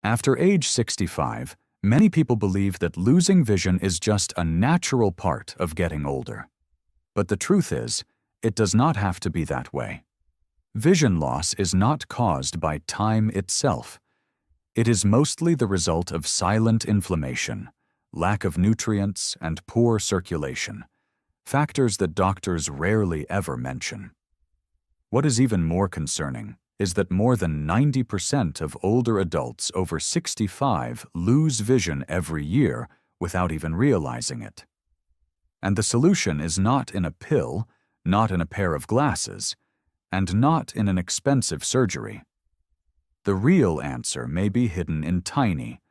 After age 65, many people believe that losing vision is just a natural part of getting older. But the truth is, it does not have to be that way. Vision loss is not caused by time itself. It is mostly the result of silent inflammation, lack of nutrients, and poor circulation, factors that doctors rarely ever mention. What is even more concerning is that more than 90% of older adults over 65 lose vision every year without even realizing it. And the solution is not in a pill, not in a pair of glasses, and not in an expensive surgery. The real answer may be hidden in tiny,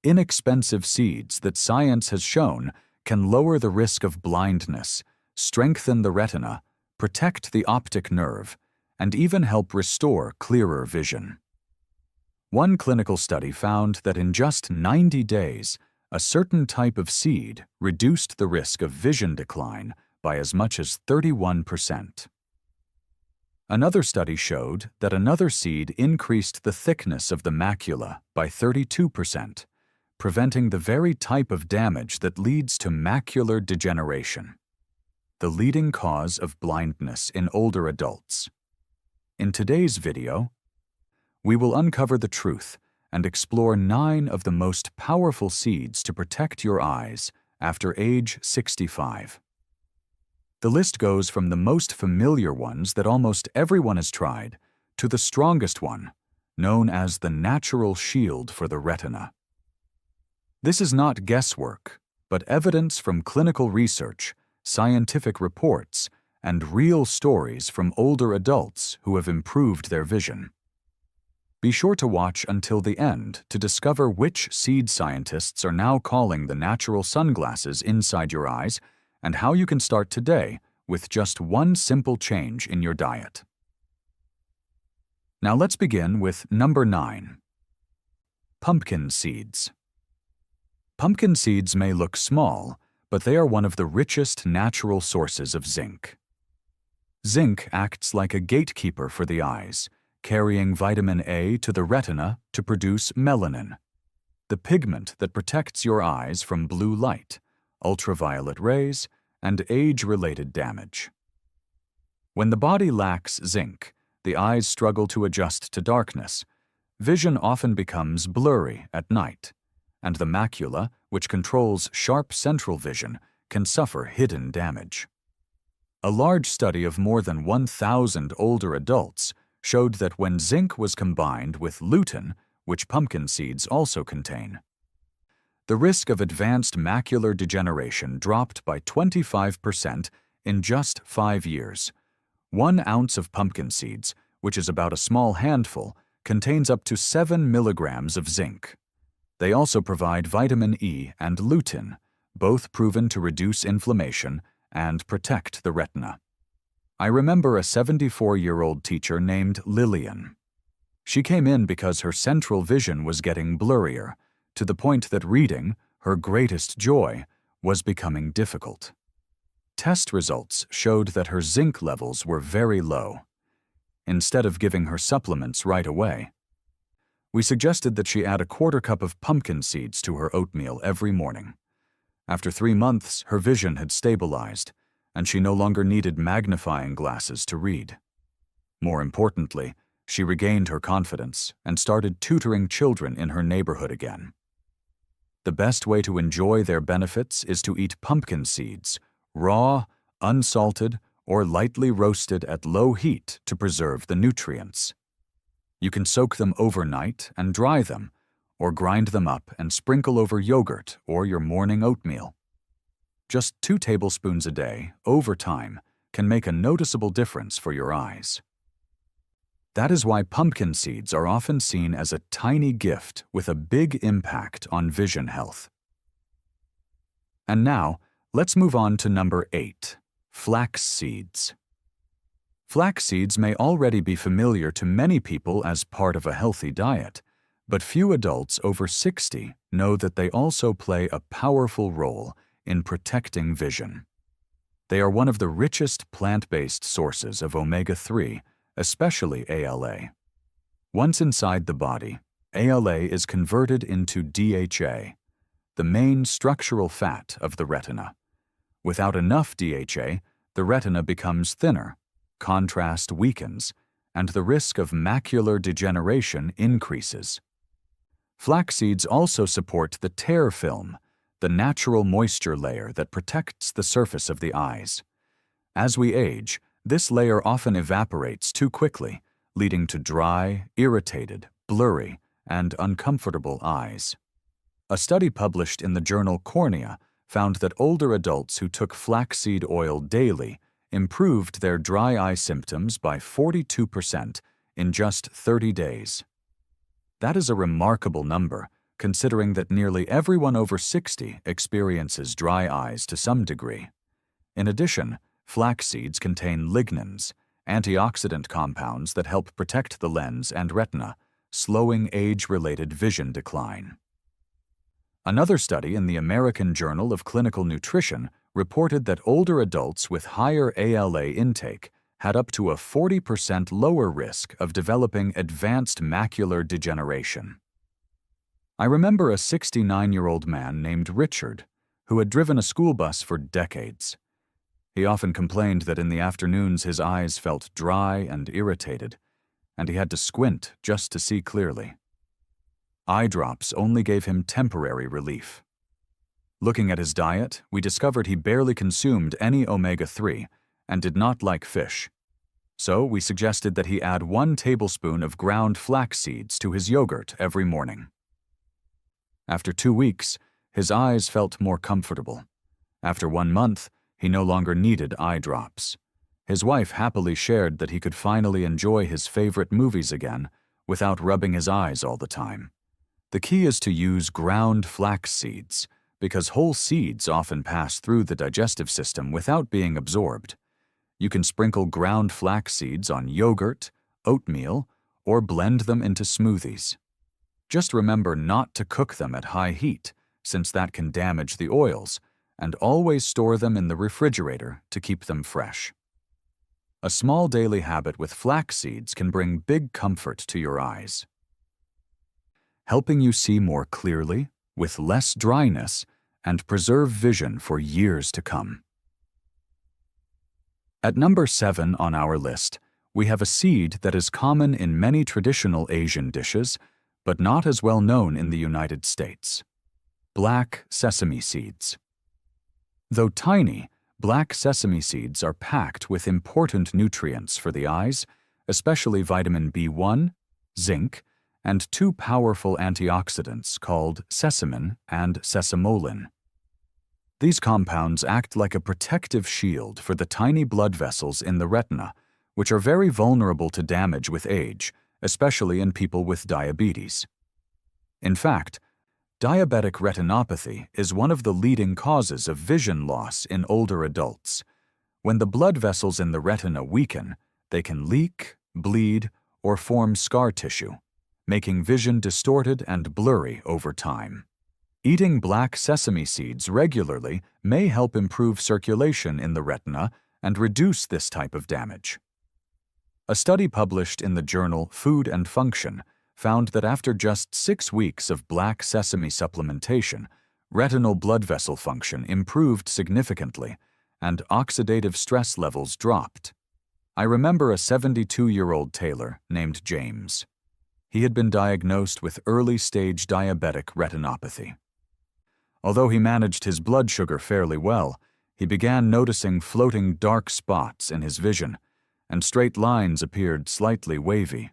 inexpensive seeds that science has shown can lower the risk of blindness, strengthen the retina, protect the optic nerve, and even help restore clearer vision. One clinical study found that in just 90 days, a certain type of seed reduced the risk of vision decline by as much as 31%. Another study showed that another seed increased the thickness of the macula by 32%, preventing the very type of damage that leads to macular degeneration, the leading cause of blindness in older adults. In today's video, we will uncover the truth and explore 9 of the most powerful seeds to protect your eyes after age 65. The list goes from the most familiar ones that almost everyone has tried to the strongest one, known as the natural shield for the retina. This is not guesswork, but evidence from clinical research, scientific reports, and real stories from older adults who have improved their vision. Be sure to watch until the end to discover which seed scientists are now calling the natural sunglasses inside your eyes and how you can start today with just one simple change in your diet. Now let's begin with number 9. Pumpkin seeds. Pumpkin seeds may look small, but they are one of the richest natural sources of zinc. Zinc acts like a gatekeeper for the eyes, carrying vitamin A to the retina to produce melanin, the pigment that protects your eyes from blue light, ultraviolet rays, and age-related damage. When the body lacks zinc, the eyes struggle to adjust to darkness. Vision often becomes blurry at night, and the macula, which controls sharp central vision, can suffer hidden damage. A large study of more than 1,000 older adults showed that when zinc was combined with lutein, which pumpkin seeds also contain, the risk of advanced macular degeneration dropped by 25% in just 5 years. 1 ounce of pumpkin seeds, which is about a small handful, contains up to 7 milligrams of zinc. They also provide vitamin E and lutein, both proven to reduce inflammation and protect the retina. I remember a 74-year-old teacher named Lillian. She came in because her central vision was getting blurrier, to the point that reading, her greatest joy, was becoming difficult. Test results showed that her zinc levels were very low. Instead of giving her supplements right away, we suggested that she add a 1/4 cup of pumpkin seeds to her oatmeal every morning. After 3 months, her vision had stabilized, and she no longer needed magnifying glasses to read. More importantly, she regained her confidence and started tutoring children in her neighborhood again. The best way to enjoy their benefits is to eat pumpkin seeds, raw, unsalted, or lightly roasted at low heat to preserve the nutrients. You can soak them overnight and dry them, or grind them up and sprinkle over yogurt or your morning oatmeal. Just 2 tablespoons a day, over time, can make a noticeable difference for your eyes. That is why pumpkin seeds are often seen as a tiny gift with a big impact on vision health. And now, let's move on to number 8, flax seeds. Flax seeds may already be familiar to many people as part of a healthy diet, but few adults over 60 know that they also play a powerful role in protecting vision. They are one of the richest plant-based sources of omega-3, especially ALA. Once inside the body, ALA is converted into DHA, the main structural fat of the retina. Without enough DHA, the retina becomes thinner, contrast weakens, and the risk of macular degeneration increases. Flax seeds also support the tear film, the natural moisture layer that protects the surface of the eyes. As we age, this layer often evaporates too quickly, leading to dry, irritated, blurry, and uncomfortable eyes. A study published in the journal Cornea found that older adults who took flaxseed oil daily improved their dry eye symptoms by 42% in just 30 days. That is a remarkable number, considering that nearly everyone over 60 experiences dry eyes to some degree. In addition, flax seeds contain lignans, antioxidant compounds that help protect the lens and retina, slowing age-related vision decline. Another study in the American Journal of Clinical Nutrition reported that older adults with higher ALA intake had up to a 40% lower risk of developing advanced macular degeneration. I remember a 69-year-old man named Richard who had driven a school bus for decades. He often complained that in the afternoons his eyes felt dry and irritated, and he had to squint just to see clearly. Eye drops only gave him temporary relief. Looking at his diet, we discovered he barely consumed any omega-3 and did not like fish. So we suggested that he add 1 tablespoon of ground flax seeds to his yogurt every morning. After 2 weeks, his eyes felt more comfortable. After 1 month, he no longer needed eye drops. His wife happily shared that he could finally enjoy his favorite movies again without rubbing his eyes all the time. The key is to use ground flax seeds, because whole seeds often pass through the digestive system without being absorbed. You can sprinkle ground flax seeds on yogurt, oatmeal, or blend them into smoothies. Just remember not to cook them at high heat, since that can damage the oils, and always store them in the refrigerator to keep them fresh. A small daily habit with flax seeds can bring big comfort to your eyes, helping you see more clearly, with less dryness, and preserve vision for years to come. At number 7 on our list, we have a seed that is common in many traditional Asian dishes, but not as well known in the United States: black sesame seeds. Though tiny, black sesame seeds are packed with important nutrients for the eyes, especially vitamin B1, zinc, and 2 powerful antioxidants called sesamin and sesamolin. These compounds act like a protective shield for the tiny blood vessels in the retina, which are very vulnerable to damage with age, especially in people with diabetes. In fact, diabetic retinopathy is one of the leading causes of vision loss in older adults. When the blood vessels in the retina weaken, they can leak, bleed, or form scar tissue, making vision distorted and blurry over time. Eating black sesame seeds regularly may help improve circulation in the retina and reduce this type of damage. A study published in the journal Food and Function found that after just 6 weeks of black sesame supplementation, retinal blood vessel function improved significantly and oxidative stress levels dropped. I remember a 72-year-old tailor named James. He had been diagnosed with early-stage diabetic retinopathy. Although he managed his blood sugar fairly well, he began noticing floating dark spots in his vision, and straight lines appeared slightly wavy.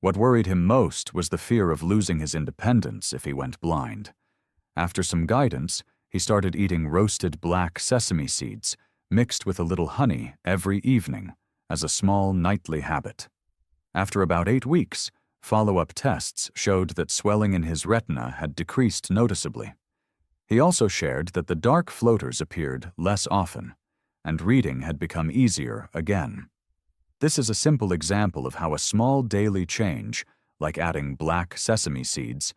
What worried him most was the fear of losing his independence if he went blind. After some guidance, he started eating roasted black sesame seeds mixed with a little honey every evening as a small nightly habit. After about 8 weeks, follow-up tests showed that swelling in his retina had decreased noticeably. He also shared that the dark floaters appeared less often, and reading had become easier again. This is a simple example of how a small daily change, like adding black sesame seeds,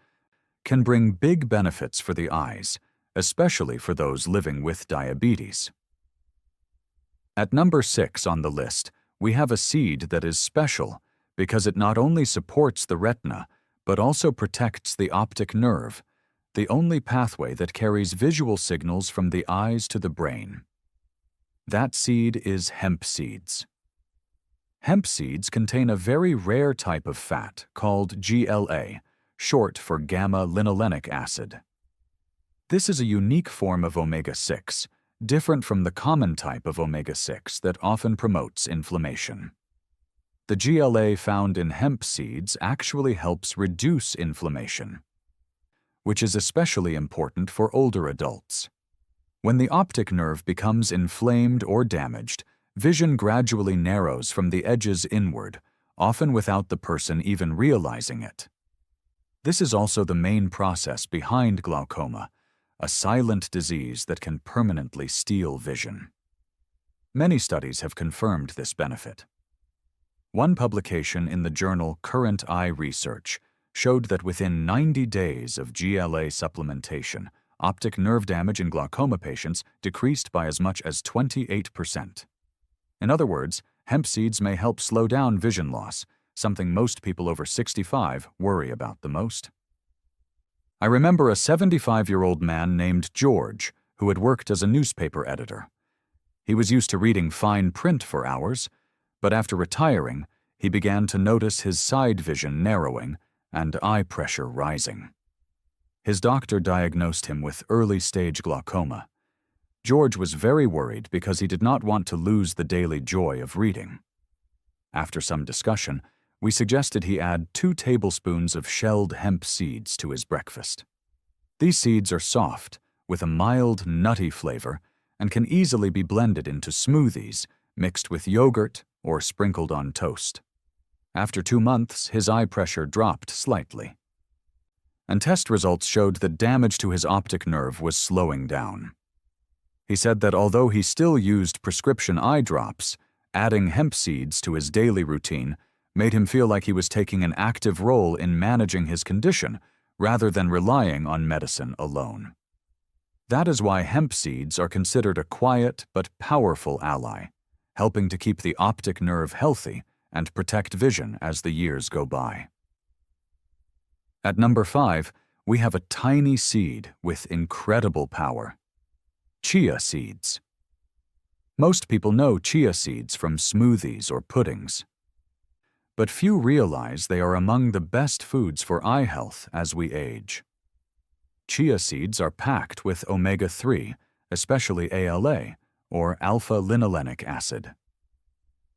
can bring big benefits for the eyes, especially for those living with diabetes. At number 6 on the list, we have a seed that is special because it not only supports the retina, but also protects the optic nerve, the only pathway that carries visual signals from the eyes to the brain. That seed is hemp seeds. Hemp seeds contain a very rare type of fat called GLA, short for gamma-linolenic acid. This is a unique form of omega-6, different from the common type of omega-6 that often promotes inflammation. The GLA found in hemp seeds actually helps reduce inflammation, which is especially important for older adults. When the optic nerve becomes inflamed or damaged, vision gradually narrows from the edges inward, often without the person even realizing it. This is also the main process behind glaucoma, a silent disease that can permanently steal vision. Many studies have confirmed this benefit. One publication in the journal Current Eye Research showed that within 90 days of GLA supplementation, optic nerve damage in glaucoma patients decreased by as much as 28%. In other words, hemp seeds may help slow down vision loss, something most people over 65 worry about the most. I remember a 75-year-old man named George who had worked as a newspaper editor. He was used to reading fine print for hours, but after retiring, he began to notice his side vision narrowing and eye pressure rising. His doctor diagnosed him with early-stage glaucoma. George was very worried because he did not want to lose the daily joy of reading. After some discussion, we suggested he add 2 tablespoons of shelled hemp seeds to his breakfast. These seeds are soft, with a mild, nutty flavor, and can easily be blended into smoothies, mixed with yogurt, or sprinkled on toast. After 2 months, his eye pressure dropped slightly. And test results showed that damage to his optic nerve was slowing down. He said that although he still used prescription eye drops, adding hemp seeds to his daily routine made him feel like he was taking an active role in managing his condition rather than relying on medicine alone. That is why hemp seeds are considered a quiet but powerful ally, helping to keep the optic nerve healthy and protect vision as the years go by. At number 5, we have a tiny seed with incredible power: chia seeds. Most people know chia seeds from smoothies or puddings, but few realize they are among the best foods for eye health as we age. Chia seeds are packed with omega-3, especially ALA, or alpha-linolenic acid.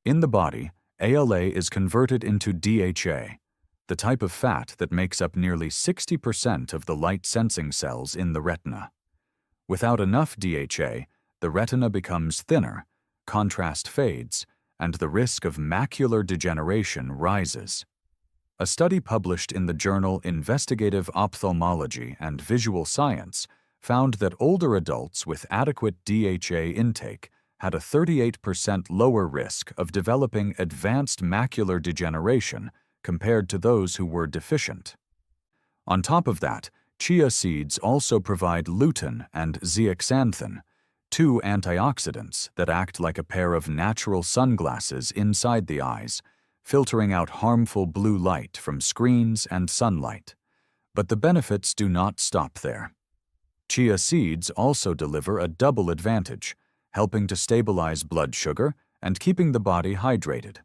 In the body, ALA is converted into DHA, the type of fat that makes up nearly 60% of the light-sensing cells in the retina. Without enough DHA, the retina becomes thinner, contrast fades, and the risk of macular degeneration rises. A study published in the journal Investigative Ophthalmology and Visual Science found that older adults with adequate DHA intake had a 38% lower risk of developing advanced macular degeneration compared to those who were deficient. On top of that, chia seeds also provide lutein and zeaxanthin, 2 antioxidants that act like a pair of natural sunglasses inside the eyes, filtering out harmful blue light from screens and sunlight. But the benefits do not stop there. Chia seeds also deliver a double advantage, helping to stabilize blood sugar and keeping the body hydrated.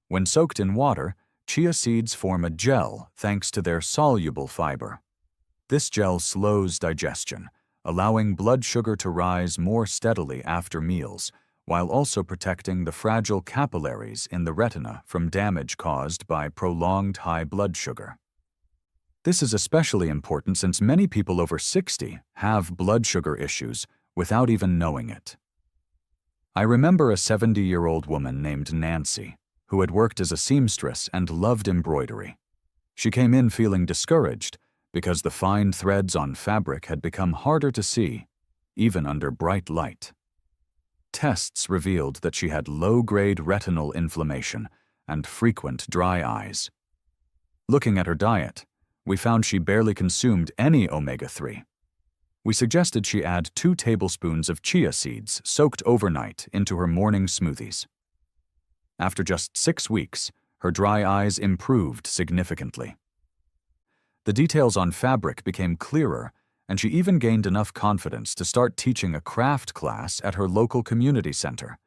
When soaked in water, chia seeds form a gel thanks to their soluble fiber. This gel slows digestion, allowing blood sugar to rise more steadily after meals, while also protecting the fragile capillaries in the retina from damage caused by prolonged high blood sugar. This is especially important since many people over 60 have blood sugar issues without even knowing it. I remember a 70-year-old woman named Nancy, who had worked as a seamstress and loved embroidery. She came in feeling discouraged because the fine threads on fabric had become harder to see, even under bright light. Tests revealed that she had low-grade retinal inflammation and frequent dry eyes. Looking at her diet, we found she barely consumed any omega-3. We suggested she add 2 tablespoons of chia seeds soaked overnight into her morning smoothies. After just 6 weeks, her dry eyes improved significantly. The details on fabric became clearer, and she even gained enough confidence to start teaching a craft class at her local community center.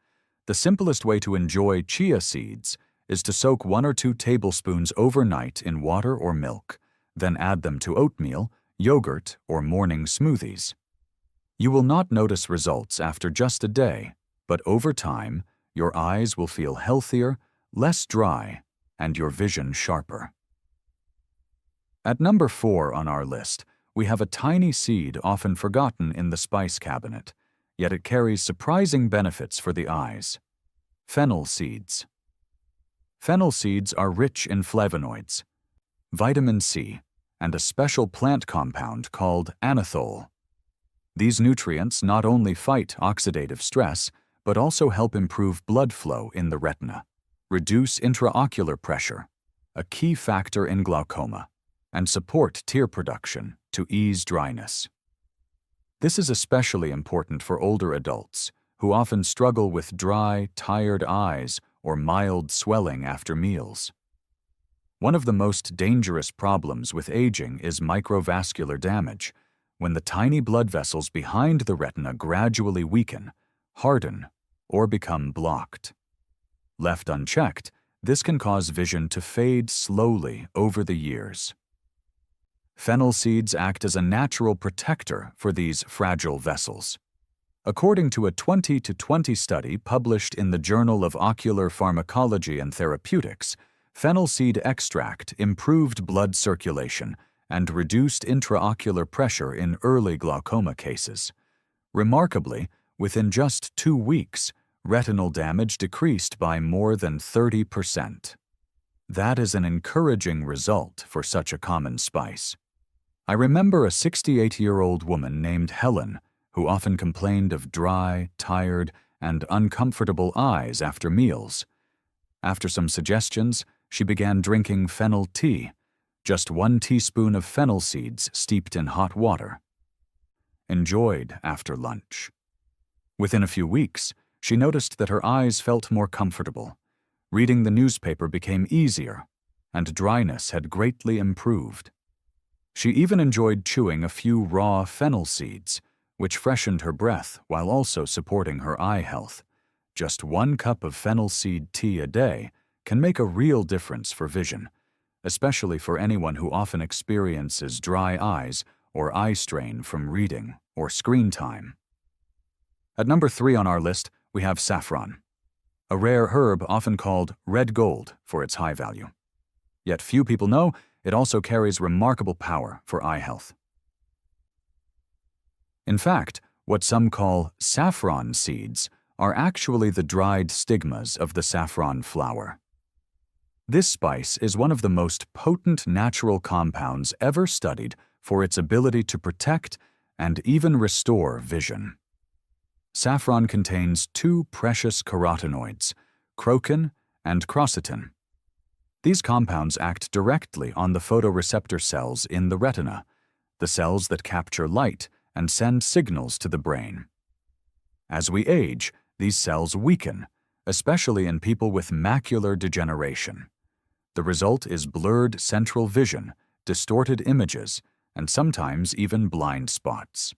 The simplest way to enjoy chia seeds is to soak 1 or 2 tablespoons overnight in water or milk, then add them to oatmeal, yogurt, or morning smoothies. You will not notice results after just a day, but over time, your eyes will feel healthier, less dry, and your vision sharper. At number 4 on our list, we have a tiny seed often forgotten in the spice cabinet, yet it carries surprising benefits for the eyes. Fennel seeds. Fennel seeds are rich in flavonoids, vitamin C, and a special plant compound called anethole. These nutrients not only fight oxidative stress, but also help improve blood flow in the retina, reduce intraocular pressure, a key factor in glaucoma, and support tear production to ease dryness. This is especially important for older adults who often struggle with dry, tired eyes or mild swelling after meals. One of the most dangerous problems with aging is microvascular damage, when the tiny blood vessels behind the retina gradually weaken, harden, or become blocked. Left unchecked, this can cause vision to fade slowly over the years. Fennel seeds act as a natural protector for these fragile vessels. According to a 2020 study published in the Journal of Ocular Pharmacology and Therapeutics, fennel seed extract improved blood circulation and reduced intraocular pressure in early glaucoma cases. Remarkably, within just 2 weeks, retinal damage decreased by more than 30%. That is an encouraging result for such a common spice. I remember a 68-year-old woman named Helen who often complained of dry, tired, and uncomfortable eyes after meals. After some suggestions, she began drinking fennel tea, just 1 teaspoon of fennel seeds steeped in hot water. Enjoyed after lunch. Within a few weeks, she noticed that her eyes felt more comfortable. Reading the newspaper became easier, and dryness had greatly improved. She even enjoyed chewing a few raw fennel seeds, which freshened her breath while also supporting her eye health. Just 1 cup of fennel seed tea a day can make a real difference for vision, especially for anyone who often experiences dry eyes or eye strain from reading or screen time. At number 3 on our list, we have saffron, a rare herb often called red gold for its high value. Yet few people know it also carries remarkable power for eye health. In fact, what some call saffron seeds are actually the dried stigmas of the saffron flower. This spice is one of the most potent natural compounds ever studied for its ability to protect and even restore vision. Saffron contains 2 precious carotenoids, crocin and quercetin. These compounds act directly on the photoreceptor cells in the retina, the cells that capture light and send signals to the brain. As we age, these cells weaken, especially in people with macular degeneration. The result is blurred central vision, distorted images, and sometimes even blind spots.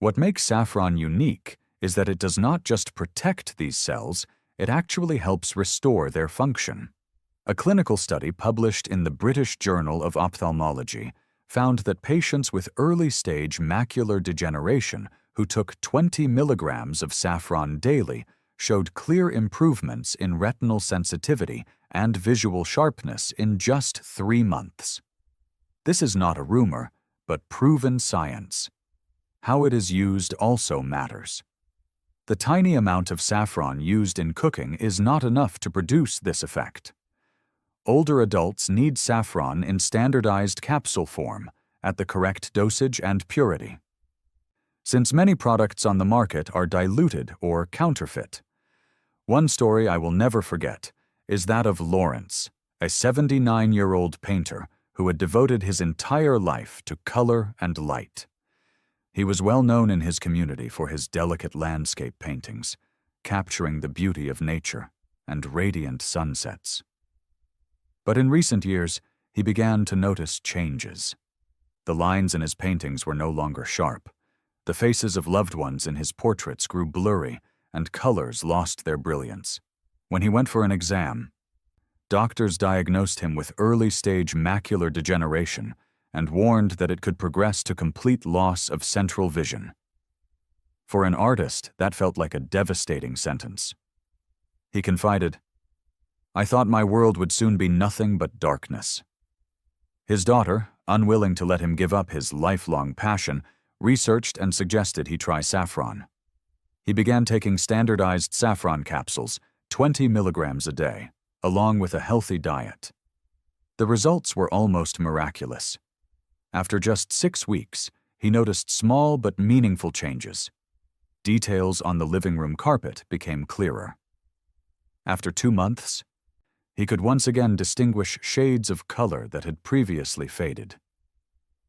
What makes saffron unique is that it does not just protect these cells, it actually helps restore their function. A clinical study published in the British Journal of Ophthalmology found that patients with early-stage macular degeneration who took 20 milligrams of saffron daily showed clear improvements in retinal sensitivity and visual sharpness in just 3 months. This is not a rumor, but proven science. How it is used also matters. The tiny amount of saffron used in cooking is not enough to produce this effect. Older adults need saffron in standardized capsule form at the correct dosage and purity. Since many products on the market are diluted or counterfeit. One story I will never forget is that of Lawrence, a 79-year-old painter who had devoted his entire life to color and light. He was well known in his community for his delicate landscape paintings, capturing the beauty of nature and radiant sunsets. But in recent years, he began to notice changes. The lines in his paintings were no longer sharp. The faces of loved ones in his portraits grew blurry, and colors lost their brilliance. When he went for an exam, doctors diagnosed him with early-stage macular degeneration and warned that it could progress to complete loss of central vision. For an artist, that felt like a devastating sentence. He confided, "I thought my world would soon be nothing but darkness." His daughter, unwilling to let him give up his lifelong passion, researched and suggested he try saffron. He began taking standardized saffron capsules, 20 milligrams a day, along with a healthy diet. The results were almost miraculous. After just 6 weeks, he noticed small but meaningful changes. Details on the living room carpet became clearer. After 2 months, he could once again distinguish shades of color that had previously faded.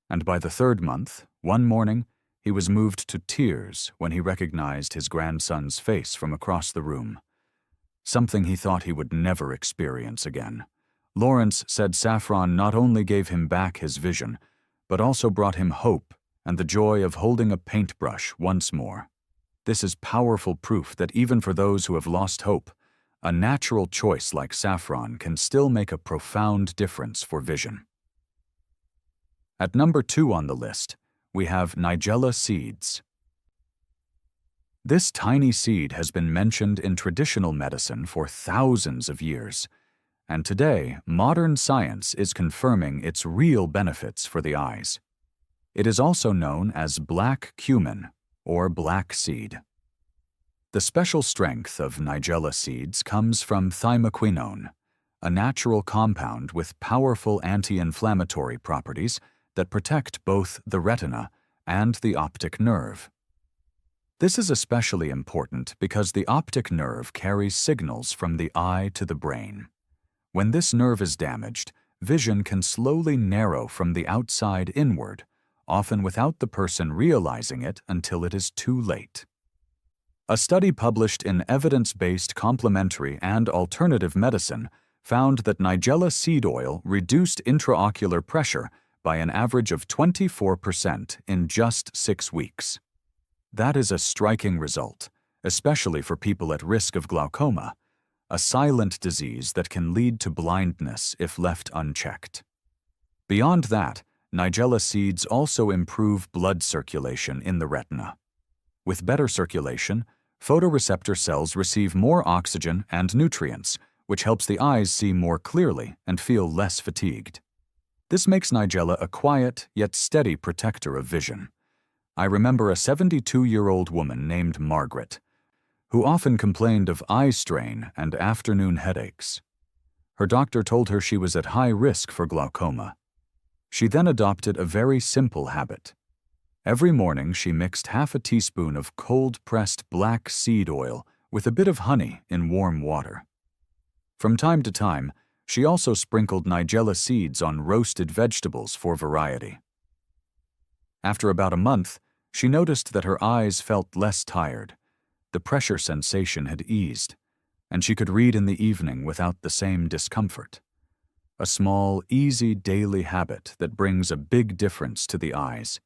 And by the 3rd month, one morning, he was moved to tears when he recognized his grandson's face from across the room. Something he thought he would never experience again. Lawrence said saffron not only gave him back his vision, but also brought him hope and the joy of holding a paintbrush once more. This is powerful proof that even for those who have lost hope, a natural choice like saffron can still make a profound difference for vision. At number 2 on the list, we have Nigella seeds. This tiny seed has been mentioned in traditional medicine for thousands of years, and today modern science is confirming its real benefits for the eyes. It is also known as black cumin, or black seed. The special strength of Nigella seeds comes from thymoquinone, a natural compound with powerful anti-inflammatory properties that protect both the retina and the optic nerve. This is especially important because the optic nerve carries signals from the eye to the brain. When this nerve is damaged, vision can slowly narrow from the outside inward, often without the person realizing it until it is too late. A study published in Evidence-Based Complementary and Alternative Medicine found that Nigella seed oil reduced intraocular pressure by an average of 24% in just 6 weeks. That is a striking result, especially for people at risk of glaucoma, a silent disease that can lead to blindness if left unchecked. Beyond that, Nigella seeds also improve blood circulation in the retina. With better circulation, photoreceptor cells receive more oxygen and nutrients, which helps the eyes see more clearly and feel less fatigued. This makes Nigella a quiet yet steady protector of vision. I remember a 72-year-old woman named Margaret, who often complained of eye strain and afternoon headaches. Her doctor told her she was at high risk for glaucoma. She then adopted a very simple habit. Every morning she mixed half a teaspoon of cold-pressed black seed oil with a bit of honey in warm water. From time to time, she also sprinkled Nigella seeds on roasted vegetables for variety. After about a month, she noticed that her eyes felt less tired. The pressure sensation had eased, and she could read in the evening without the same discomfort. A small, easy daily habit that brings a big difference to the eyes.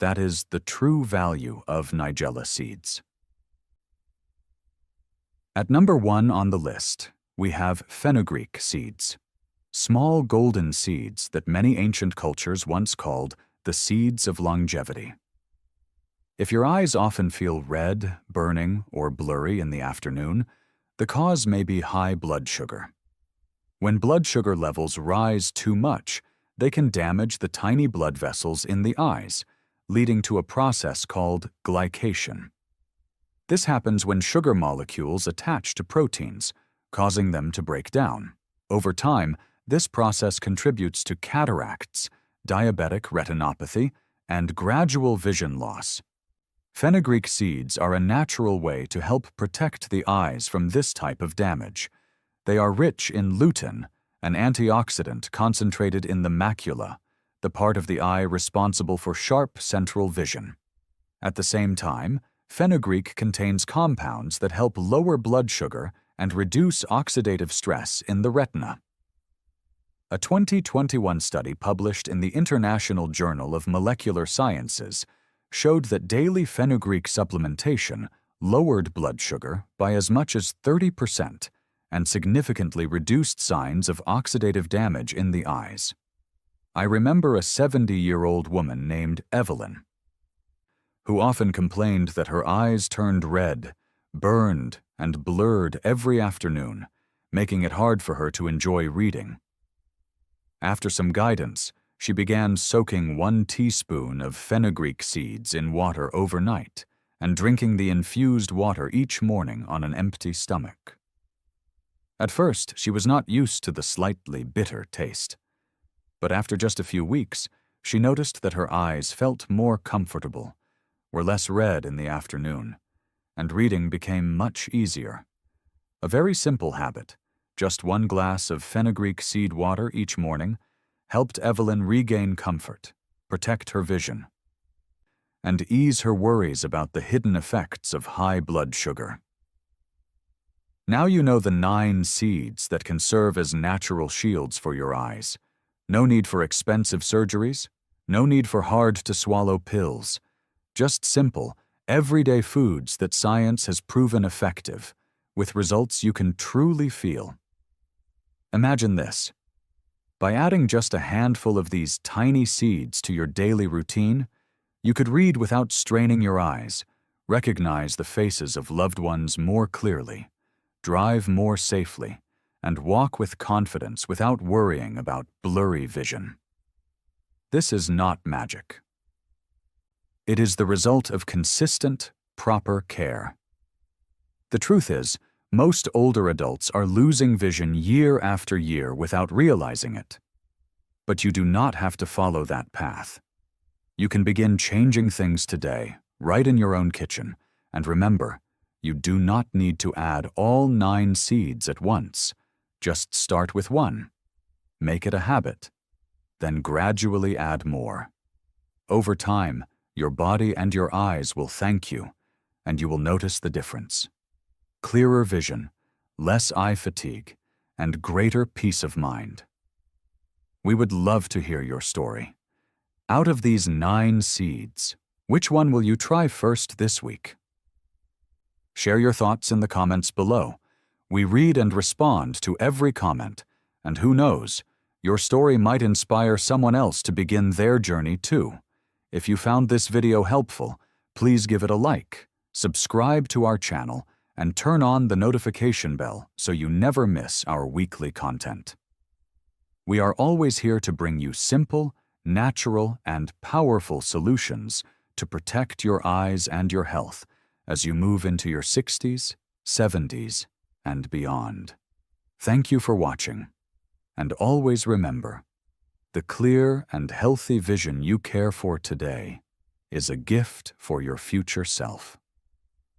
That is the true value of Nigella seeds. At number 1 on the list, we have fenugreek seeds, small golden seeds that many ancient cultures once called the seeds of longevity. If your eyes often feel red, burning, or blurry in the afternoon, the cause may be high blood sugar. When blood sugar levels rise too much, they can damage the tiny blood vessels in the eyes, leading to a process called glycation. This happens when sugar molecules attach to proteins, causing them to break down. Over time, this process contributes to cataracts, diabetic retinopathy, and gradual vision loss. Fenugreek seeds are a natural way to help protect the eyes from this type of damage. They are rich in lutein, an antioxidant concentrated in the macula, the part of the eye responsible for sharp central vision. At the same time, fenugreek contains compounds that help lower blood sugar and reduce oxidative stress in the retina. A 2021 study published in the International Journal of Molecular Sciences showed that daily Fenugreek supplementation lowered blood sugar by as much as 30% and significantly reduced signs of oxidative damage in the eyes. I remember a 70-year-old woman named Evelyn, who often complained that her eyes turned red, burned, and blurred every afternoon, making it hard for her to enjoy reading. After some guidance, she began soaking 1 teaspoon of fenugreek seeds in water overnight and drinking the infused water each morning on an empty stomach. At first, she was not used to the slightly bitter taste, but after just a few weeks, she noticed that her eyes felt more comfortable, were less red in the afternoon, and reading became much easier. A very simple habit, just 1 glass of fenugreek seed water each morning, helped Evelyn regain comfort, protect her vision, and ease her worries about the hidden effects of high blood sugar. Now you know the 9 seeds that can serve as natural shields for your eyes. No need for expensive surgeries, no need for hard-to-swallow pills. Just simple, everyday foods that science has proven effective, with results you can truly feel. Imagine this. By adding just a handful of these tiny seeds to your daily routine, you could read without straining your eyes, recognize the faces of loved ones more clearly, drive more safely, and walk with confidence without worrying about blurry vision. This is not magic. It is the result of consistent, proper care. The truth is, most older adults are losing vision year after year without realizing it. But you do not have to follow that path. You can begin changing things today, right in your own kitchen, and remember, you do not need to add all 9 seeds at once. Just start with 1. Make it a habit. Then gradually add more. Over time, your body and your eyes will thank you, and you will notice the difference. Clearer vision, less eye fatigue, and greater peace of mind. We would love to hear your story. Out of these 9 seeds, which one will you try first this week? Share your thoughts in the comments below. We read and respond to every comment, and who knows, your story might inspire someone else to begin their journey too. If you found this video helpful, please give it a like, subscribe to our channel, and turn on the notification bell so you never miss our weekly content. We are always here to bring you simple, natural, and powerful solutions to protect your eyes and your health as you move into your 60s, 70s, and beyond. Thank you for watching, and always remember, the clear and healthy vision you care for today is a gift for your future self.